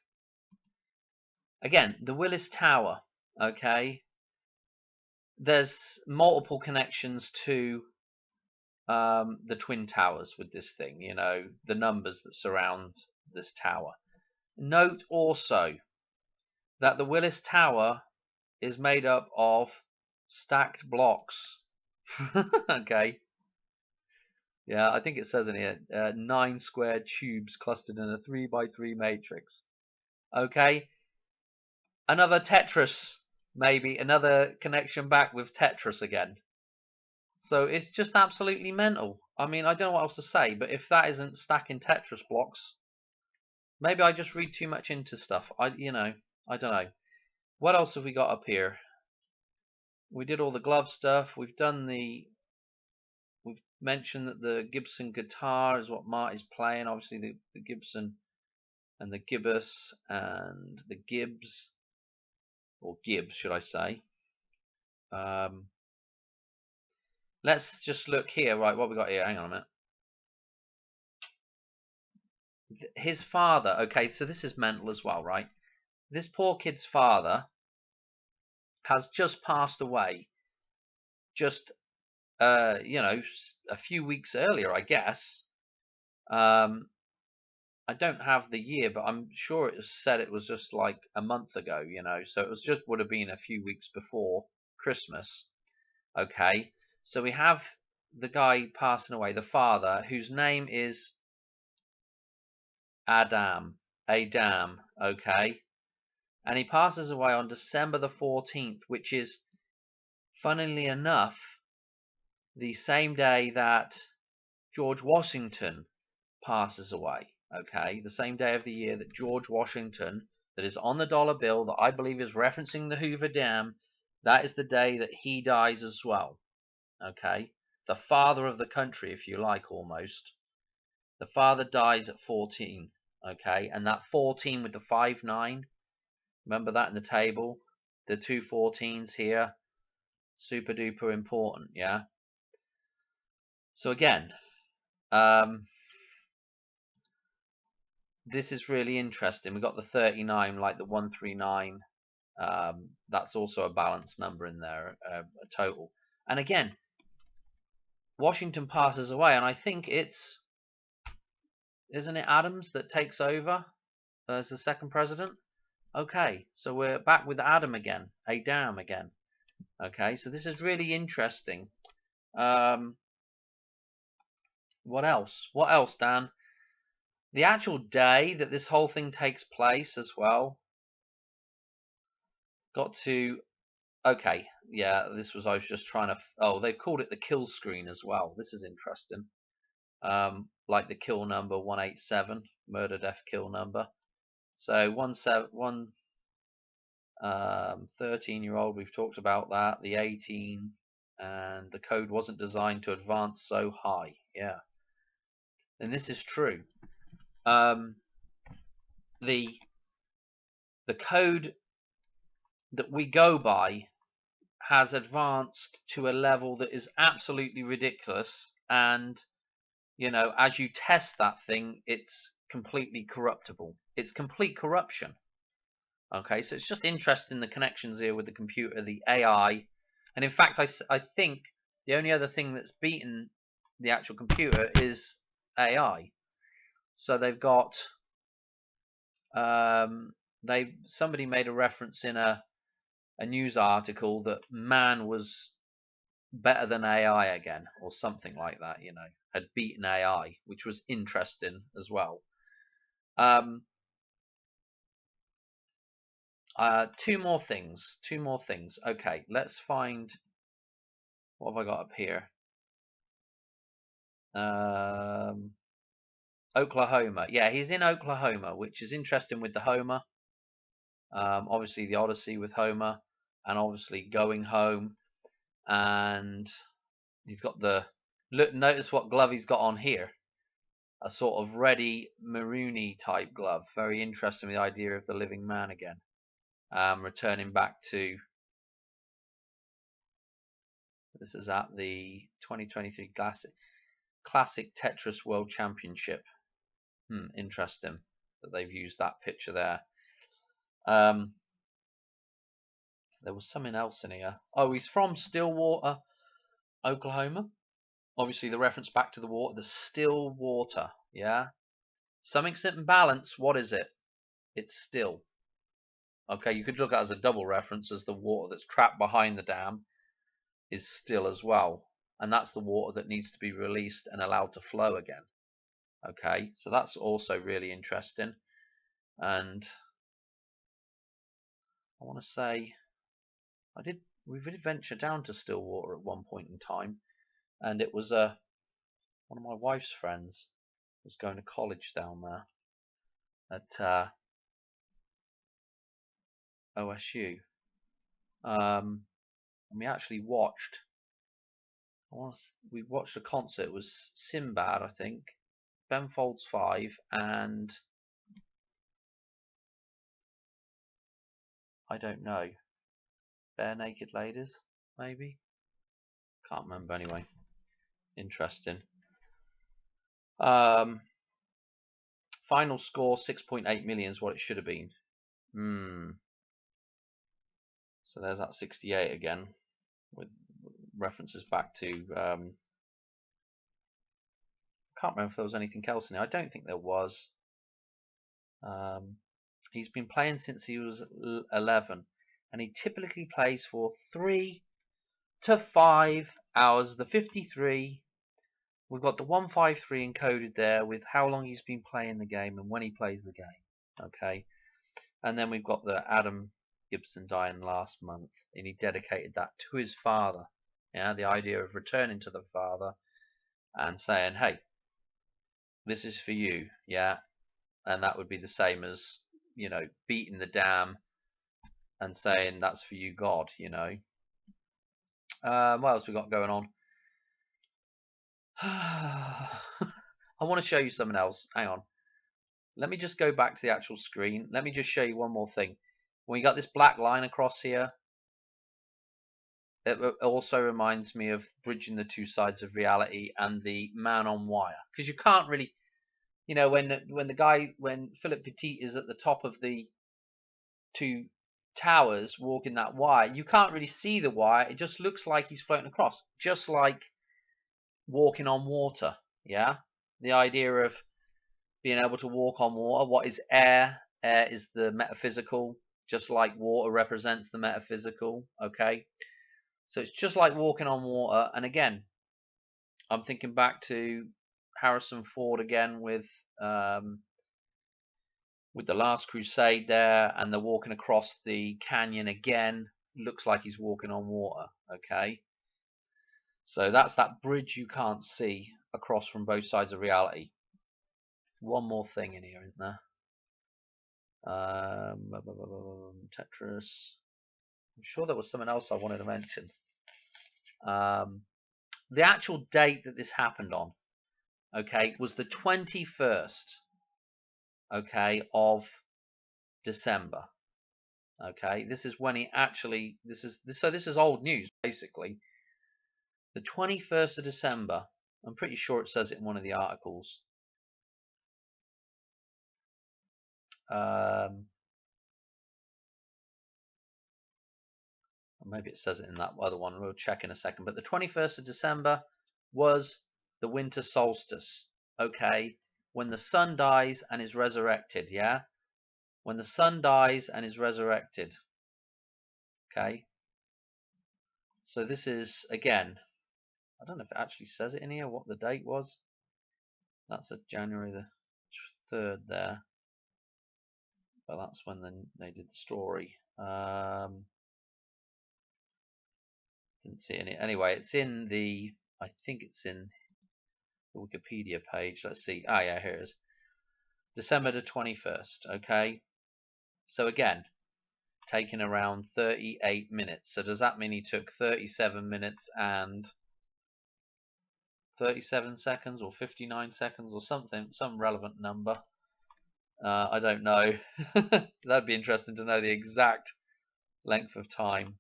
Again, the Willis Tower. Okay, there's multiple connections to the Twin Towers with this thing. You know, the numbers that surround this tower. Note also that the Willis Tower is made up of stacked blocks. Okay. Yeah, I think it says in here 9 square tubes clustered in a 3x3 matrix. Okay. Another Tetris, maybe another connection back with Tetris again. So it's just absolutely mental. I mean, I don't know what else to say, but if that isn't stacking Tetris blocks, maybe I just read too much into stuff. I don't know. What else have we got up here? We did all the glove stuff. We've mentioned that the Gibson guitar is what Marty's playing. Obviously, the Gibson and the Gibbous and the Gibbs, or Gibbs, should I say? Let's just look here. Right, what we got here? Hang on a minute. His father. Okay, so this is mental as well, right? This poor kid's father has just passed away. Just a few weeks earlier, I guess. I don't have the year, but I'm sure it said it was just like a month ago, so it was just would have been a few weeks before Christmas. Okay, so we have the guy passing away, the father, whose name is Adam, okay, and he passes away on December the 14th, which is, funnily enough, the same day that George Washington passes away. Okay, the same day of the year that George Washington, that is on the dollar bill, that I believe is referencing the Hoover Dam, that is the day that he dies as well. Okay, the father of the country, if you like, almost. The father dies at 14. Okay, and that 14 with the 5-9, remember that in the table? The two 14s here, super duper important, yeah? So again, this is really interesting. We've got the 39, like the 139. That's also a balanced number in there, a total. And again, Washington passes away, and I think isn't it Adams that takes over as the second president? Okay, so we're back with Adam again. Okay, so this is really interesting. What else? What else, Dan? The actual day that this whole thing takes place as well. Got to... Okay, yeah, I was just trying to... Oh, they've called it the kill screen as well. This is interesting. Like the kill number 187, murder, death, kill number. So 13-year-old, we've talked about that. The 18, and the code wasn't designed to advance so high. Yeah. And this is true. The code that we go by has advanced to a level that is absolutely ridiculous, and as you test that thing, it's completely corruptible. It's complete corruption. Okay, so it's just interesting the connections here with the computer, the AI, and in fact, I think the only other thing that's beaten the actual computer is AI. So they've got somebody made a reference in a news article that man was better than AI again, or something like that. You know, had beaten AI, which was interesting as well. Two more things. Okay, let's find, what have I got up here? Oklahoma. Yeah, he's in Oklahoma, which is interesting with the Homer. Obviously the Odyssey with Homer, and obviously going home. And he's got the look. Notice what glove he's got on here. A sort of reddy maroony type glove. Very interesting. The idea of the living man again. Returning back to. This is at the 2023 Classic Tetris World Championship. Interesting that they've used that picture there. There was something else in here. Oh, he's from Stillwater, Oklahoma. Obviously, the reference back to the water, the still water. Yeah. Something sit and balance. What is it? It's still. Okay, you could look at it as a double reference, as the water that's trapped behind the dam is still as well. And that's the water that needs to be released and allowed to flow again. Okay, so that's also really interesting. And I want to say, we did venture down to Stillwater at one point in time, and it was one of my wife's friends was going to college down there at OSU. And we actually watched. We watched a concert. It was Sinbad, I think, Ben Folds 5, and I don't know, Bare Naked Ladies, maybe. Can't remember anyway. Interesting. Final score 6.8 million is what it should have been. So there's that 68 again, with references back to. I can't remember if there was anything else in there. I don't think there was. He's been playing since he was 11, and he typically plays for 3 to 5 hours. The 53. We've got the 153 encoded there with how long he's been playing the game and when he plays the game. Okay, and then we've got the Adam Gibson dying last month, and he dedicated that to his father. Yeah, the idea of returning to the father and saying, "Hey, this is for you." Yeah, and that would be the same as, you know, beating the dam and saying, "That's for you, God." You know. What else we got going on? I want to show you something else. Hang on. Let me just go back to the actual screen. Let me just show you one more thing. When you got this black line across here, it also reminds me of bridging the two sides of reality and the man on wire. Because you can't really, you know, when Philip Petit is at the top of the two towers walking that wire, you can't really see the wire. It just looks like he's floating across, just like walking on water. Yeah, the idea of being able to walk on water. What is air? Air is the metaphysical, just like water represents the metaphysical. Okay, so it's just like walking on water. And again, I'm thinking back to Harrison Ford again with the Last Crusade there, and they're walking across the canyon again. Looks like he's walking on water. Okay, so that's that bridge you can't see across from both sides of reality. One more thing in here, isn't there? Tetris. I'm sure there was something else I wanted to mention. The actual date that this happened on, okay, was the 21st, okay, of December. Okay, this is when he actually. This is old news basically. The 21st of December. I'm pretty sure it says it in one of the articles. Maybe it says it in that other one. We'll check in a second. But the 21st of December was the winter solstice. Okay, when the sun dies and is resurrected. Yeah, when the sun dies and is resurrected. Okay. So this is, again, I don't know if it actually says it in here what the date was. That's a January the 3rd there. But that's when they did the story. Didn't see any. Anyway, it's in the, I think it's in the Wikipedia page. Let's see. Ah, yeah, here it is. December the 21st. Okay. So again, taking around 38 minutes. So does that mean he took 37 minutes and 37 seconds or 59 seconds or something, some relevant number? I don't know. That'd be interesting to know the exact length of time.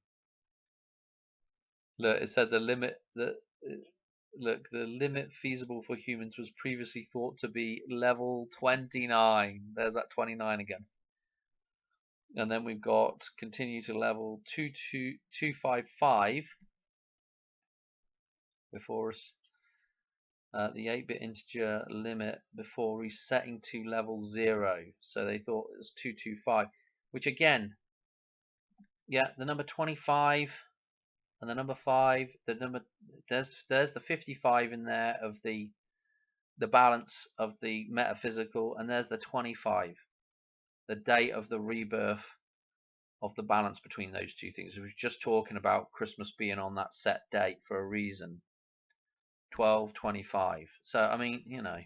Look, it said the limit look, the limit feasible for humans was previously thought to be level 29. There's that 29 again. And then we've got continue to level 25255 before the 8-bit integer limit before resetting to level 0. So they thought it was 225, which again, yeah, the number 25 and the number 5, the number there's the 55 in there of the balance of the metaphysical, and there's the 25, the date of the rebirth of the balance between those two things. We were just talking about Christmas being on that set date for a reason. 12/25. So I mean, you know,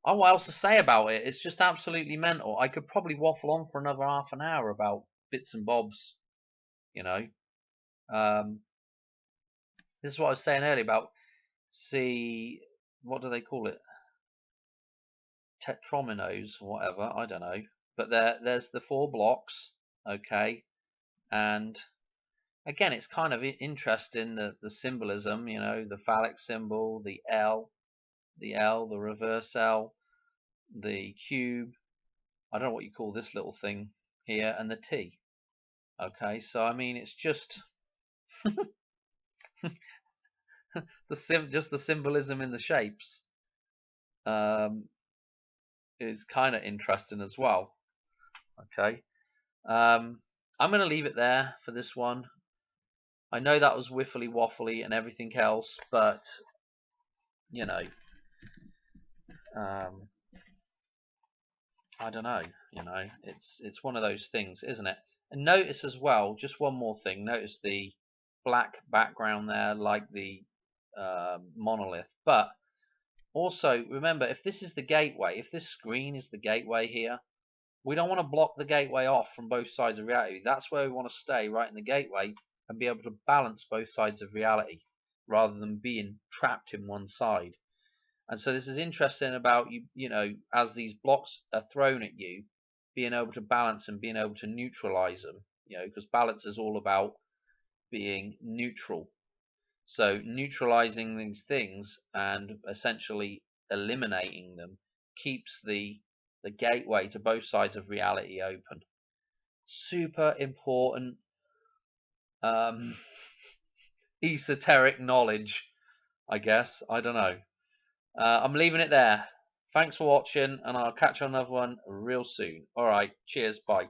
oh, what else to say about it? It's just absolutely mental. I could probably waffle on for another half an hour about bits and bobs, you know. This is what I was saying earlier about, see, what do they call it? Tetrominos or whatever, I don't know. But there's the 4 blocks, okay, and again, it's kind of interesting, the symbolism, you know, the phallic symbol, the L, the reverse L, the cube, I don't know what you call this little thing here, and the T. Okay, so I mean, it's just just the symbolism in the shapes is kind of interesting as well. Okay, I'm going to leave it there for this one. I know that was wiffly waffly and everything else, but you know, I don't know. You know, it's one of those things, isn't it? And notice as well, just one more thing. Notice the black background there, like the monolith. But also remember, if this is the gateway, if this screen is the gateway here, we don't want to block the gateway off from both sides of reality. That's where we want to stay, right in the gateway, and be able to balance both sides of reality rather than being trapped in one side. And so this is interesting about you know, as these blocks are thrown at you, being able to balance and being able to neutralize them, you know, because balance is all about being neutral. So neutralizing these things and essentially eliminating them keeps the gateway to both sides of reality open. Super important esoteric knowledge, I guess. I don't know. I'm leaving it there. Thanks for watching, and I'll catch you on another one real soon. Alright, cheers, bye.